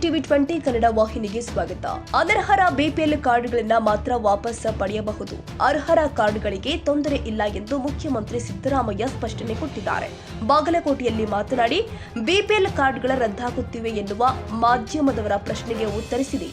TV 20 Kannada ವಾಹಿನಿಗೆ ಸ್ವಾಗತ. ಅನರ್ಹರ BPL ಕಾರ್ಡ್ಗಳನ್ನು ಮಾತ್ರ ವಾಪಸ್ ಪಡೆಯಬಹುದು. ಅರ್ಹರ ಕಾರ್ಡ್ಗಳಿಗೆ ತೊಂದರೆ ಇಲ್ಲ ಎಂದು ಮುಖ್ಯಮಂತ್ರಿ ಸಿದ್ದರಾಮಯ್ಯ ಸ್ಪಷ್ಟನೆ ಕೊಟ್ಟಿದ್ದಾರೆ. ಬಾಗಲಕೋಟೆಯಲ್ಲಿ ಮಾತನಾಡಿ ಬಿಪಿಎಲ್ ಕಾರ್ಡ್ಗಳ ರದ್ದಾಗುತ್ತಿವೆ ಎನ್ನುವ ಮಾಧ್ಯಮದವರ ಪ್ರಶ್ನೆಗೆ ಉತ್ತರಿಸಿದೆ.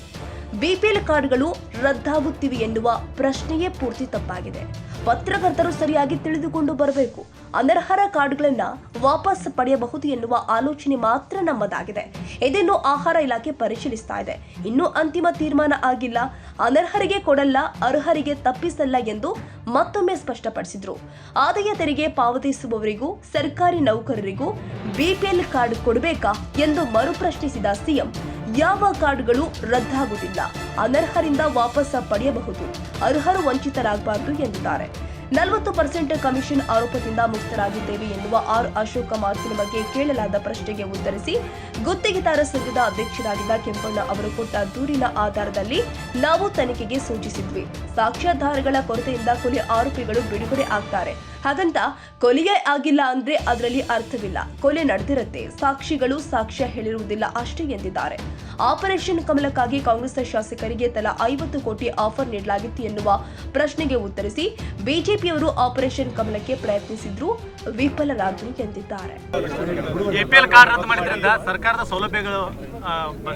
ಬಿಪಿಎಲ್ ಕಾರ್ಡ್ಗಳು ರದ್ದಾಗುತ್ತಿವೆ ಎನ್ನುವ ಪ್ರಶ್ನೆಯೇ ಪೂರ್ತಿ ತಪ್ಪಾಗಿದೆ. ಪತ್ರಕರ್ತರು ಸರಿಯಾಗಿ ತಿಳಿದುಕೊಂಡು ಬರಬೇಕು. ಅನರ್ಹರ ಕಾರ್ಡ್ಗಳನ್ನು ವಾಪಸ್ ಪಡೆಯಬಹುದು ಎನ್ನುವ ಆಲೋಚನೆ ಮಾತ್ರ ನಮ್ಮದಾಗಿದೆ. ಇದನ್ನು ಆಹಾರ ಇಲಾಖೆ ಪರಿಶೀಲಿಸ್ತಾ ಇದೆ. ಇನ್ನೂ ಅಂತಿಮ ತೀರ್ಮಾನ ಆಗಿಲ್ಲ. ಅನರ್ಹರಿಗೆ ಕೊಡಲ್ಲ, ಅರ್ಹರಿಗೆ ತಪ್ಪಿಸಲ್ಲ ಎಂದು ಮತ್ತೊಮ್ಮೆ ಸ್ಪಷ್ಟಪಡಿಸಿದ್ರು. ಆದಾಯ ತೆರಿಗೆ ಪಾವತಿಸುವವರಿಗೂ ಸರ್ಕಾರಿ ನೌಕರರಿಗೂ ಬಿಪಿಎಲ್ ಕಾರ್ಡ್ ಕೊಡಬೇಕಾ ಎಂದು ಮರುಪ್ರಶ್ನಿಸಿದ ಸಿಎಂ, ಯಾವ ಕಾರ್ಡ್ಗಳು ರದ್ದಾಗುವುದಿಲ್ಲ, ಅನರ್ಹರಿಂದ ವಾಪಸ್ ಪಡೆಯಬಹುದು, ಅರ್ಹರು ವಂಚಿತರಾಗಬಾರದು ಎಂದಿದ್ದಾರೆ. 40% ಕಮಿಷನ್ ಆರೋಪದಿಂದ ಮುಕ್ತರಾಗಿದ್ದೇವೆ ಎನ್ನುವ ಆರ್ ಅಶೋಕ್ ಮಾತಿನ ಬಗ್ಗೆ ಕೇಳಲಾದ ಪ್ರಶ್ನೆಗೆ ಉತ್ತರಿಸಿ, ಗುತ್ತಿಗೆದಾರ ಸಂಘದ ಅಧ್ಯಕ್ಷರಾಗಿದ್ದ ಕೆಂಪಣ್ಣ ಅವರು ಕೊಟ್ಟ ದೂರಿನ ಆಧಾರದಲ್ಲಿ ನಾವು ತನಿಖೆಗೆ ಸೂಚಿಸಿದ್ವಿ. ಸಾಕ್ಷ್ಯಾಧಾರಗಳ ಕೊರತೆಯಿಂದ ಕೊಲೆ ಆರೋಪಿಗಳು ಬಿಡುಗಡೆ ಆಗ್ತಾರೆ. ಹಾಗಂತ ಕೊಲೆಯೇ ಆಗಿಲ್ಲ ಅಂದ್ರೆ ಅದರಲ್ಲಿ ಅರ್ಥವಿಲ್ಲ. ಕೊಲೆ ನಡೆದಿರುತ್ತೆ, ಸಾಕ್ಷಿಗಳು ಸಾಕ್ಷ್ಯ ಹೇಳಿರುವುದಿಲ್ಲ ಅಷ್ಟೇ ಎಂದಿದ್ದಾರೆ. ಆಪರೇಷನ್ ಕಮಲಕ್ಕಾಗಿ ಕಾಂಗ್ರೆಸ್ ಶಾಸಕರಿಗೆ ತಲಾ 50 ಕೋಟಿ ಆಫರ್ ನೀಡಲಾಗಿತ್ತು ಎನ್ನುವ ಪ್ರಶ್ನೆಗೆ ಉತ್ತರಿಸಿ, ಬಿಜೆಪಿಯವರು ಆಪರೇಷನ್ ಕಮಲಕ್ಕೆ ಪ್ರಯತ್ನಿಸಿದ್ರು, ವಿಫಲರಾದರು ಎಂದಿದ್ದಾರೆ. ಎಪಿಎಲ್ ಕಾರ್ಡ್ ರದ್ದು ಮಾಡಿದ್ರಿಂದ ಸರ್ಕಾರದ ಸೌಲಭ್ಯಗಳು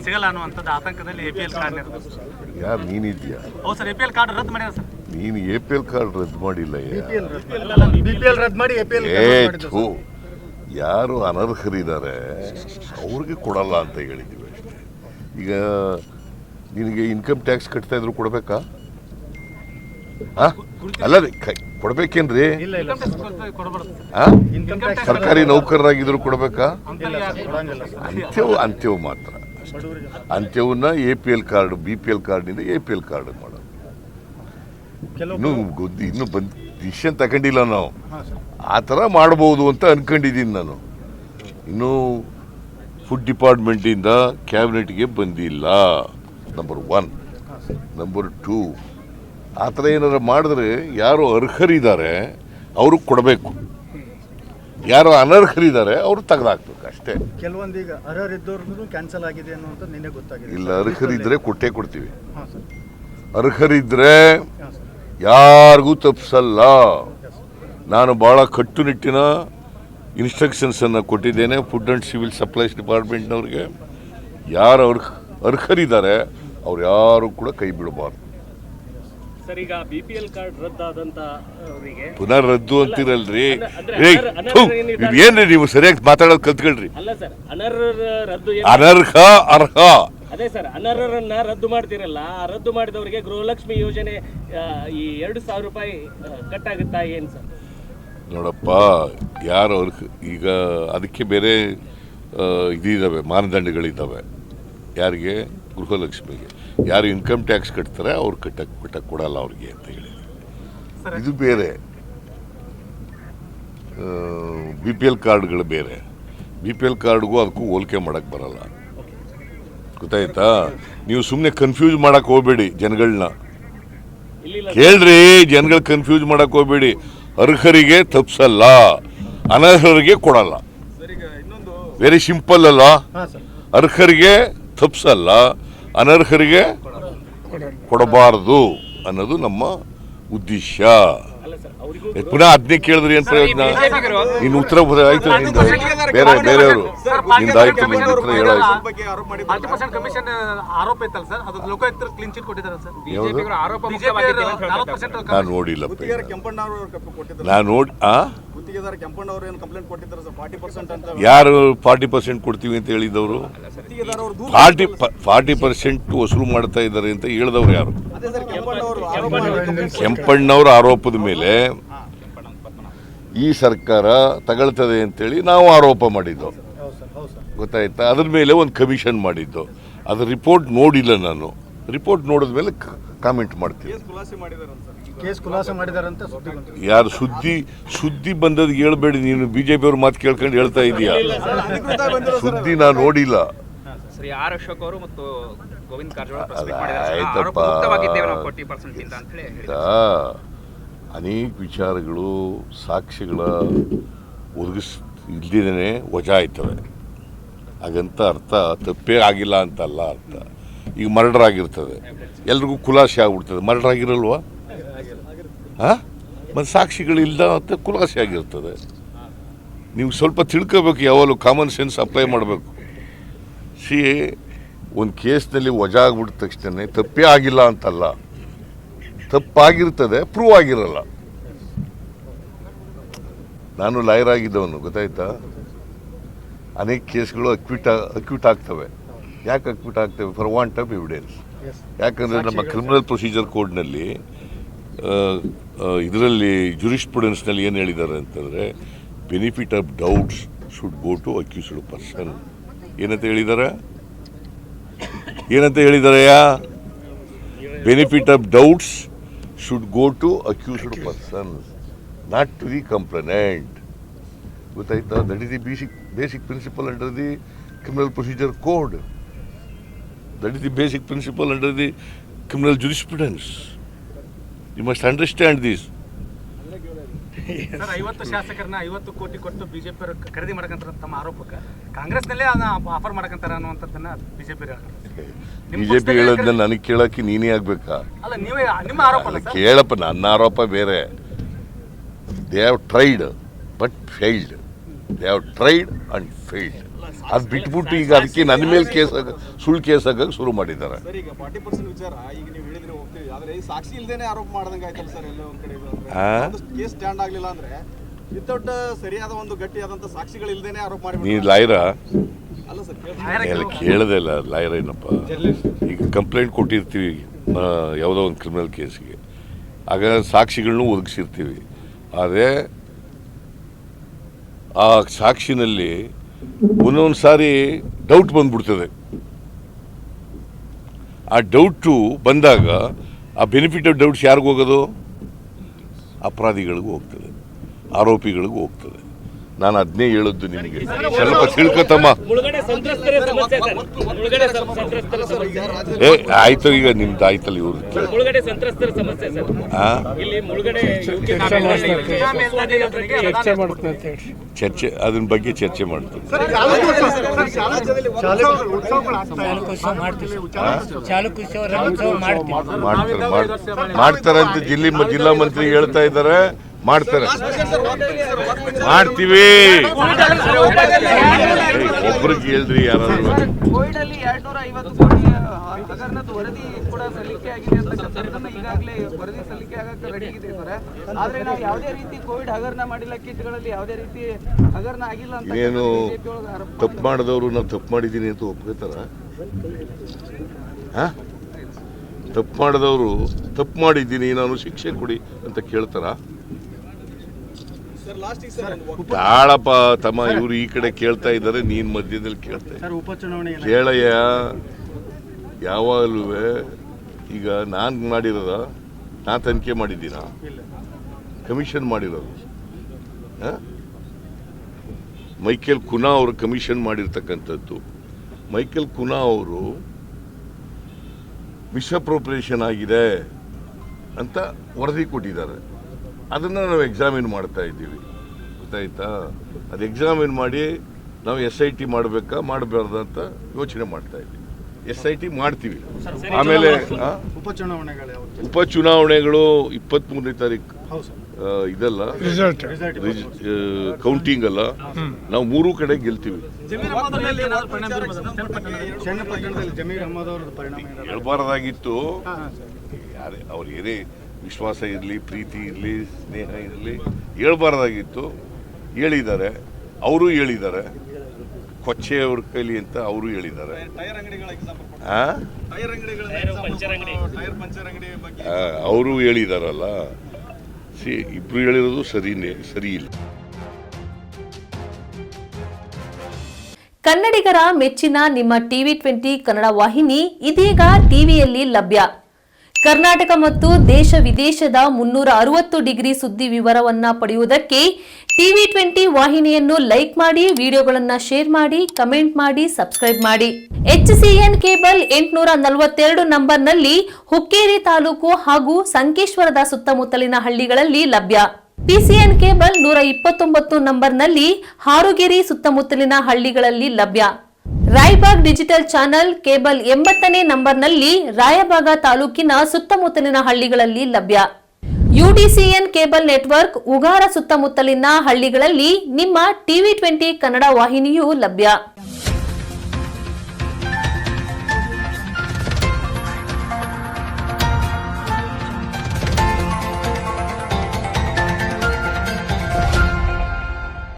ಸಿಗಲ್ಲ ಅನ್ನುವಂಥದ್ದು ಆತಂಕದಲ್ಲಿ ಎಪಿಎಲ್ ಕಾರ್ಡ್ ಯಾರು ನೀನಿದ್ಯಾ? ಹೌದು ಸರ್, ಎಪಿಎಲ್ ಕಾರ್ಡ್ ರದ್ದು ಮಾಡಿದ ಸರ್. ನೀನು ಎಪಿಎಲ್ ಕಾರ್ಡ್ ರದ್ದು ಮಾಡಿಲ್ಲ. ಬಿಪಿಎಲ್ ರದ್ದು ಮಾಡಿ ಎಪಿಎಲ್ ಯಾರು ಅನರ್ಹರಿದ್ದಾರೆ ಅವ್ರಿಗೆ ಕೊಡಲ್ಲ ಅಂತ ಹೇಳಿದ್ದೀವಿ ಅಷ್ಟೇ. ಈಗ ನಿನಗೆ ಇನ್ಕಮ್ ಟ್ಯಾಕ್ಸ್ ಕಟ್ತಾ ಇದ್ರು ಕೊಡ್ಬೇಕಾ? ಅಲ್ಲ ಕೊಡ್ಬೇಕೇನ್ರಿ? ಸರ್ಕಾರಿ ನೌಕರರಾಗಿದ್ರು ಕೊಡ್ಬೇಕಾ? ಅಂತ್ಯವು ಮಾತ್ರ. ಅಂತ್ಯವನ್ನ ಎಪಿಎಲ್ ಕಾರ್ಡ್, ಬಿಪಿಎಲ್ ಕಾರ್ಡ್ನಿಂದ ಎಪಿಎಲ್ ಕಾರ್ಡ್ ಮಾಡೋದು. ಇನ್ನು ಡಿಸಿಷನ್ ತಗೊಂಡಿಲ್ಲ ನಾವು. ಆ ಥರ ಮಾಡ್ಬೋದು ಅಂತ ಅನ್ಕೊಂಡಿದ್ದೀನಿ ನಾನು. ಇನ್ನು ಫುಡ್ ಡಿಪಾರ್ಟ್ಮೆಂಟಿಂದ ಕ್ಯಾಬಿನೆಟ್ಗೆ ಬಂದಿಲ್ಲ, ನಂಬರ್ 1. ನಂಬರ್ 2, ಆ ಥರ ಏನಾದ್ರು ಮಾಡಿದ್ರೆ ಯಾರು ಅರ್ಹರಿದ್ದಾರೆ ಅವ್ರಿಗೆ ಕೊಡಬೇಕು, ಯಾರು ಅನರ್ಹರಿದ್ದಾರೆ ಅವರು ತೆಗೆದಾಕ್ಬೇಕು ಅಷ್ಟೇ. ಕೆಲವೊಂದೀಗ ಅರ್ಹರಿದ್ದವ್ರದ್ದು ಕ್ಯಾನ್ಸಲ್ ಆಗಿದೆ ಅನ್ನೋದು ನಿನ್ನೆ ಗೊತ್ತಾಗಿದೆ. ಇಲ್ಲ, ಅರ್ಹರಿದ್ರೆ ಕೊಟ್ಟೇ ಕೊಡ್ತೀವಿ. ಅರ್ಹರಿದ್ರೆ ಯಾರಿಗೂ ತಪ್ಪಿಸಲ್ಲ. ನಾನು ಭಾಳ ಕಟ್ಟುನಿಟ್ಟಿನ ಇನ್ಸ್ಟ್ರಕ್ಷನ್ಸನ್ನು ಕೊಟ್ಟಿದ್ದೇನೆ ಫುಡ್ ಆ್ಯಂಡ್ ಸಿವಿಲ್ ಸಪ್ಲೈಸ್ ಡಿಪಾರ್ಟ್ಮೆಂಟ್ನವ್ರಿಗೆ. ಯಾರು ಅರ್ಹರಿದ್ದಾರೆ ಅವ್ರು ಯಾರು ಕೂಡ ಕೈ ಬಿಡಬಾರ್ದು. ಸರ್, ಈಗ ಬಿಪಿಎಲ್ ಕಾರ್ಡ್ ರದ್ದಾದಂತ ಪುನಃ ರದ್ದು ಅಂತಿರಲ್ರಿ. ಏನ್ರಿ ನೀವು ಸರಿಯಾಗಿ ಮಾತಾಡೋದು ಕಲ್ತ್ಕೊಳ್ರಿ. ಅನರ್ಹ ಅರ್ಹ. ಅದೇ ಸರ್, ಅನರ್ಹರನ್ನ ರದ್ದು ಮಾಡ್ತಿರಲ್ಲ, ರದ್ದು ಮಾಡಿದವರಿಗೆ ಗೃಹಲಕ್ಷ್ಮಿ ಯೋಜನೆ ಈ 2,000 ರೂಪಾಯಿ ಕಟ್ಟಾಗುತ್ತಾ ಏನು ಸರ್? ನೋಡಪ್ಪ, ಯಾರು ಈಗ ಅದಕ್ಕೆ ಬೇರೆ ಇದಿದ್ದಾವೆ, ಮಾನದಂಡಗಳಿದ್ದಾವೆ. ಯಾರಿಗೆ? ಗೃಹಲಕ್ಷ್ಮಿಗೆ. ಯಾರು ಇನ್ಕಮ್ ಟ್ಯಾಕ್ಸ್ ಕಟ್ತಾರೆ ಅವ್ರು ಕಟ್ಟಕ್ಕೆ ಕೊಡಲ್ಲ ಅವ್ರಿಗೆ ಅಂತ ಹೇಳಿ. ಇದು ಬೇರೆ. ಬಿಪಿಎಲ್ ಕಾರ್ಡ್ಗಳು ಬೇರೆ. ಬಿಪಿಎಲ್ ಕಾರ್ಡ್ಗೂ ಅದಕ್ಕೂ ಹೋಲಿಕೆ ಮಾಡಕ್ಕೆ ಬರಲ್ಲ. ಗೊತ್ತಾಯ್ತಾ? ನೀವು ಸುಮ್ಮನೆ ಕನ್ಫ್ಯೂಸ್ ಮಾಡಕ್ ಹೋಗ್ಬೇಡಿ ಜನಗಳನ್ನ. ಕೇಳ್ರಿ, ಜನಗಳು ಕನ್ಫ್ಯೂಸ್ ಮಾಡಕ್ ಹೋಗ್ಬೇಡಿ. ಅರ್ಹರಿಗೆ ತಪ್ಪಿಸಲ್ಲ, ಅನರ್ಹರಿಗೆ ಕೊಡಲ್ಲ. ವೆರಿ ಸಿಂಪಲ್ ಅಲ್ಲ? ಅರ್ಹರಿಗೆ ತಪ್ಪಿಸಲ್ಲ, ಅನರ್ಹರಿಗೆ ಕೊಡಬಾರದು ಅನ್ನೋದು ನಮ್ಮ ಉದ್ದೇಶ. ಪುನಃ ಅದನ್ನೇ ಕೇಳಿದ್ರೆ ಏನ್ ಪ್ರಯೋಜನ? ಇನ್ನು ಉತ್ತರ ಆಯ್ತು, ಬೇರೆಯವರು ನಿಂದಾಯ್ತು, ನಿಂದ ಉತ್ತರ ಹೇಳಾಯ್ತು. ನಾನು ನೋಡಿಲ್ಲಪ್ಪ, ಯಾರು 40% ಕೊಡ್ತೀವಿ ಅಂತ ಹೇಳಿದವರು? 40% ವಸೂಲು ಮಾಡ್ತಾ ಇದ್ದಾರೆ ಅಂತ ಹೇಳಿದವ್ರು ಯಾರು? ಕೆಂಪಣ್ಣವರ ಆರೋಪದ ಮೇಲೆ ಈ ಸರ್ಕಾರ ತಗೊಳ್ತದೆ ಅಂತೇಳಿ ನಾವು ಆರೋಪ ಮಾಡಿದ್ದು, ಗೊತ್ತಾಯ್ತಾ? ಅದ್ರ ಮೇಲೆ ಒಂದು ಕಮಿಷನ್ ಮಾಡಿದ್ದು. ಅದ್ರ ರಿಪೋರ್ಟ್ ನೋಡಿಲ್ಲ ನಾನು. ರಿಪೋರ್ಟ್ ನೋಡಿದ ಮೇಲೆ ಕಾಮೆಂಟ್ ಮಾಡ್ತೀನಿ. ಯಾರು ಸುದ್ದಿ ಬಂದದ್ದು ಹೇಳ್ಬೇಡಿ. ನೀನು ಬಿಜೆಪಿ ಅವ್ರ ಮಾತು ಕೇಳ್ಕೊಂಡು ಹೇಳ್ತಾ ಇದೀಯಾ? ಸುದ್ದಿ ನಾನು ನೋಡಿಲ್ಲ. ಆರ್ ಅಶೋಕ್ ಅವರು ಮತ್ತು ಗೋವಿಂದ ಕಾರಜೋಳ ಆಯ್ತಪ್ಪ, ಅನೇಕ ವಿಚಾರಗಳು ಸಾಕ್ಷ್ಯಗಳ ಇಲ್ದಿದ್ದೇನೆ ವಜಾ ಆಯ್ತವೆ. ಹಾಗಂತ ಅರ್ಥ ತಪ್ಪೇ ಆಗಿಲ್ಲ ಅಂತಲ್ಲ ಅರ್ಥ. ಈಗ ಮರ್ಡರ್ ಆಗಿರ್ತದೆ, ಎಲ್ರಿಗೂ ಖುಲಾಸೆ ಆಗ್ಬಿಡ್ತದೆ. ಮರ್ಡರ್ ಆಗಿರಲ್ವಾ? ಹಾಂ, ಮತ್ತು ಸಾಕ್ಷಿಗಳಿಲ್ದ ಅಂತ ಖುಲಾಸೆ ಆಗಿರ್ತದೆ. ನೀವು ಸ್ವಲ್ಪ ತಿಳ್ಕೋಬೇಕು, ಯಾವಾಗಲೂ ಕಾಮನ್ ಸೆನ್ಸ್ ಅಪ್ಲೈ ಮಾಡಬೇಕು. ಒಂದು ಕೇಸ್ನಲ್ಲಿ ವಜಾ ಆಗ್ಬಿಟ್ಟ ತಕ್ಷಣ ತಪ್ಪೇ ಆಗಿಲ್ಲ ಅಂತಲ್ಲ, ತಪ್ಪಾಗಿರ್ತದೆ, ಪ್ರೂವ್ ಆಗಿರಲ್ಲ. ನಾನು ಲಾಯರ್ ಆಗಿದ್ದವನು, ಗೊತ್ತಾಯ್ತಾ? ಅನೇಕ ಕೇಸ್ಗಳು ಅಕ್ಯೂಟ್ ಆಗ್ತವೆ. ಯಾಕೆ ಅಕ್ಯೂಟ್ ಆಗ್ತವೆ? For want of evidence. ಯಾಕಂದರೆ ನಮ್ಮ ಕ್ರಿಮಿನಲ್ ಪ್ರೊಸೀಜರ್ ಕೋಡ್ನಲ್ಲಿ ಇದರಲ್ಲಿ ಜುರಿಸ್ಪ್ರುಡೆನ್ಸ್ನಲ್ಲಿ ಏನು ಹೇಳಿದ್ದಾರೆ ಅಂತಂದರೆ, benefit of doubts should go to accused person. ಏನಂತ ಹೇಳಿದ್ದಾರೆ? Benefit of doubts should go to accused person, not to the complainant. ಗೊತ್ತಾಯ್ತಾ? That is the basic principle under the criminal procedure code. That is the basic principle under the criminal jurisprudence. You must understand this. Sir, 50 ಶಾಸಕರನ್ನ 50 ಕೋಟಿ ಕೊಟ್ಟು BJP ಖರೀದಿ ಮಾಡಕಂತಾರ ತಮ್ಮ ಆರೋಪಕ್ಕೆ ಕಾಂಗ್ರೆಸ್ನಲ್ಲೇ offer ಮಾಡಕಂತಾರ ಅನ್ನುವಂಥದ್ದನ್ನ BJP ಹೇಳೋದನ್ನ ನನಗೆ ಕೇಳಕ್ಕೆ ನೀನೇ ಆಗ್ಬೇಕಾ? ಅಲ್ಲ, ನೀವೇ ನಿಮ್ಮ ಆರೋಪ ಅಲ್ಲ ಸರ್? ಕೇಳಪ್ಪ, ನನ್ನ ಆರೋಪ ಬೇರೆ. They have tried but failed. They have tried and failed. ಅದು ಬಿಟ್ಬಿಟ್ಟು ಈಗ ಅದಕ್ಕೆ ನನ್ನ ಮೇಲೆ ಸುಳ್ಳು ಕೇಸ್ ಆಗಕ್ಕೆ ಶುರು ಮಾಡಿದ್ದಾರೆ. ಸರ್, ಈಗ 40% ವಿಚಾರ ಈಗ ನೀವು ಹೇಳಿದ್ರೆ ಹೋಗ್ತೀವಿ, ಆದ್ರೆ ಈ ಸಾಕ್ಷಿ ಇಲ್ದೇನೆ ಆರೋಪ ಮಾಡ್ದಂಗೆ ಆಯ್ತಲ್ಲ ಸರ್. ಎಲ್ಲ ಒಂದ್ ಕಡೆ ಕೇಸ್ ಸ್ಟ್ಯಾಂಡ್ ಆಗ್ಲಿಲ್ಲ ಅಂದ್ರೆ ವಿತೌಟ್ ಸರಿಯಾದ ಒಂದು ಗಟ್ಟಿಯಾದಂತ ಸಾಕ್ಷಿಗಳು ಇಲ್ದೇನೆ ಆರೋಪ ಮಾಡಿ. ನೀನು ಲಾಯರಾ? ಅಲ್ಲ ಸರ್, ಕೇಳದೆ ಇಲ್ಲ. ಲಾಯರ್ ಏನಪ್ಪ? ಈಗ ಕಂಪ್ಲೇಂಟ್ ಕೊಟ್ಟಿರ್ತೀವಿ ಯಾವುದೋ ಒಂದು ಕ್ರಿಮಿನಲ್ ಕೇಸಿಗೆ, ಆಗ ಸಾಕ್ಷಿಗಳನ್ನೂ ಒದಗಿಸಿರ್ತೀವಿ. ಆದರೆ ಆ ಸಾಕ್ಷಿನಲ್ಲಿ ಒಂದೊಂದು ಸಾರಿ ಡೌಟ್ ಬಂದ್ಬಿಡ್ತದೆ. ಆ ಡೌಟು ಬಂದಾಗ ಆ ಬೆನಿಫಿಟ್ ಆಫ್ ಡೌಟ್ಸ್ ಯಾರಿಗೂ ಹೋಗೋದು? ಅಪರಾಧಿಗಳಿಗೂ ಹೋಗ್ತದೆ, ಆರೋಪಿಗಳಿಗೂ ಹೋಗ್ತದೆ. ನಾನು ಅದನ್ನೇ ಹೇಳೋದು ನಿಮಗೆ, ಸ್ವಲ್ಪ ತಿಳ್ಕೊತಮ್ಮ. ಆಯ್ತು, ಈಗ ನಿಮ್ದು ಆಯ್ತಲ್ಲ. ಇವ್ರು ಚರ್ಚೆ, ಅದನ್ನ ಬಗ್ಗೆ ಚರ್ಚೆ ಮಾಡ್ತೀವಿ. ಮಾಡ್ತಾರಂತ ಜಿಲ್ಲಾ ಮಂತ್ರಿ ಹೇಳ್ತಾ ಇದ್ದಾರೆ. ಮಾಡ್ತಾರೆ, ಮಾಡ್ತೀವಿ. ಒಬ್ರಿಗೆ ಹೇಳ್ರಿ ಯಾರಾದ್ರೂ. ಕೋವಿಡ್ ಅಲ್ಲಿ 250 ಕೋಟಿ ಹಗರಣದ ವರದಿ ಕೂಡ ಸಲ್ಲಿಕೆ ಆಗಿದೆ ಅಂತ ಈಗಾಗಲೇ ವರದಿ ಸಲ್ಲಿಕೆ ಆಗಕ್ಕೆ ರೆಡಿ ಇದೆ ಸರ್. ಆದ್ರೆ ನಾವು ಯಾವುದೇ ರೀತಿ ಕೋವಿಡ್ ಹಗರಣ ಮಾಡಿಲ್ಲ, ಕಿಟ್ಗಳಲ್ಲಿ ಯಾವುದೇ ರೀತಿ ಹಗರಣ ಆಗಿಲ್ಲ ಅಂತ ಏನು ತಪ್ಪು ಮಾಡಿದವರು ನಾವು ತಪ್ಪು ಮಾಡಿದ್ದೀನಿ ಅಂತ ಒಪ್ಕೋತಾರ? ತಪ್ಪು ಮಾಡಿದವರು ತಪ್ಪು ಮಾಡಿದ್ದೀನಿ ನಾನು ಶಿಕ್ಷೆ ಕೊಡಿ ಅಂತ ಕೇಳ್ತಾರ? ತಾಳಪ್ಪ ತಮ್ಮ, ಇವ್ರು ಈ ಕಡೆ ಕೇಳ್ತಾ ಇದ್ದಾರೆ, ನೀನ್ ಮಧ್ಯದಲ್ಲಿ ಕೇಳ್ತಾ ಇದ್ದಾರೆ. ಕೇಳಯ್ಯ. ಯಾವಾಗಲೂ ಈಗ ನಾನು ಮಾಡಿರೋದ? ನಾನು ತನಿಖೆ ಮಾಡಿದ್ದೀನ? ಕಮಿಷನ್ ಮಾಡಿರೋದು. ಮೈಕೆಲ್ ಕುನಾ ಅವರು ಕಮಿಷನ್ ಮಾಡಿರ್ತಕ್ಕಂಥದ್ದು. ಮೈಕೆಲ್ ಕುನಾ ಅವರು ಮಿಸ್ಅಪ್ರೋಪ್ರಿಯೇಷನ್ ಆಗಿದೆ ಅಂತ ವರದಿ ಕೊಟ್ಟಿದ್ದಾರೆ. ಅದನ್ನು ನಾವು ಎಕ್ಸಾಮಿನ್ ಮಾಡ್ತಾ ಇದ್ದೀವಿ. ಗೊತ್ತಾಯ್ತಾ? ಅದು ಎಕ್ಸಾಮಿನ್ ಮಾಡಿ ನಾವು SIT ಮಾಡಬೇಕಾ ಮಾಡಬಾರ್ದು ಅಂತ ಯೋಚನೆ ಮಾಡ್ತಾ ಇದ್ದೀವಿ. SIT ಮಾಡ್ತೀವಿ. ಆಮೇಲೆ ಉಪಚುನಾವಣೆಗಳು 23ನೇ ತಾರೀಕು ಇದೆಲ್ಲ ಕೌಂಟಿಂಗ್ ಅಲ್ಲ, ನಾವು 3 ಕಡೆ ಗೆಲ್ತೀವಿ. ಹೇಳ್ಬಾರ್ದಾಗಿತ್ತು. ಯಾರೇ ಅವ್ರು ಏನೇ ವಿಶ್ವಾಸ ಇರಲಿ, ಪ್ರೀತಿ ಇರಲಿ, ಸ್ನೇಹ ಇರಲಿ, ಹೇಳ್ಬಾರ್ದಾಗಿತ್ತು. ಹೇಳಿದ್ದಾರೆ, ಅವರು ಹೇಳಿದ್ದಾರೆ. ಕೊಚ್ಚೆಯವ್ರ ಕೈಲಿ ಅಂತ ಅವರು ಹೇಳಿದ್ದಾರೆ. ಅವರು ಹೇಳಿದಾರಲ್ಲ. ಇಬ್ರು ಹೇಳಿರೋದು ಸರಿ ಇಲ್ಲ. ಕನ್ನಡಿಗರ ಮೆಚ್ಚಿನ ನಿಮ್ಮ TV20 ಕನ್ನಡ ವಾಹಿನಿ ಇದೀಗ ಟಿವಿಯಲ್ಲಿ ಲಭ್ಯ. ಕರ್ನಾಟಕ ಮತ್ತು ದೇಶ ವಿದೇಶದ 360 ಡಿಗ್ರಿ ಸುದ್ದಿ ವಿವರವನ್ನ ಪಡೆಯುವುದಕ್ಕೆ TV20 ವಾಹಿನಿಯನ್ನು ಲೈಕ್ ಮಾಡಿ, ವಿಡಿಯೋಗಳನ್ನು ಶೇರ್ ಮಾಡಿ, ಕಮೆಂಟ್ ಮಾಡಿ, ಸಬ್ಸ್ಕ್ರೈಬ್ ಮಾಡಿ. HCN ಕೇಬಲ್ 842 ನಂಬರ್ನಲ್ಲಿ ಹುಕ್ಕೇರಿ ತಾಲೂಕು ಹಾಗೂ ಸಂಕೇಶ್ವರದ ಸುತ್ತಮುತ್ತಲಿನ ಹಳ್ಳಿಗಳಲ್ಲಿ ಲಭ್ಯ. PCN ಕೇಬಲ್ 129 ನಂಬರ್ನಲ್ಲಿ ಹಾರುಗೆರೆ ಸುತ್ತಮುತ್ತಲಿನ ಹಳ್ಳಿಗಳಲ್ಲಿ ಲಭ್ಯ. ರಾಯಬಾಗ್ ಡಿಜಿಟಲ್ ಚಾನೆಲ್ ಕೇಬಲ್ 80ನೇ ನಂಬರ್ನಲ್ಲಿ ರಾಯಬಾಗ ತಾಲೂಕಿನ ಸುತ್ತಮುತ್ತಲಿನ ಹಳ್ಳಿಗಳಲ್ಲಿ ಲಭ್ಯ. ಯುಡಿಸಿಎನ್ ಕೇಬಲ್ ನೆಟ್ವರ್ಕ್ ಉಗಾರ ಸುತ್ತಮುತ್ತಲಿನ ಹಳ್ಳಿಗಳಲ್ಲಿ ನಿಮ್ಮ ಟಿವಿ 20 ಕನ್ನಡ ವಾಹಿನಿಯೂ ಲಭ್ಯ.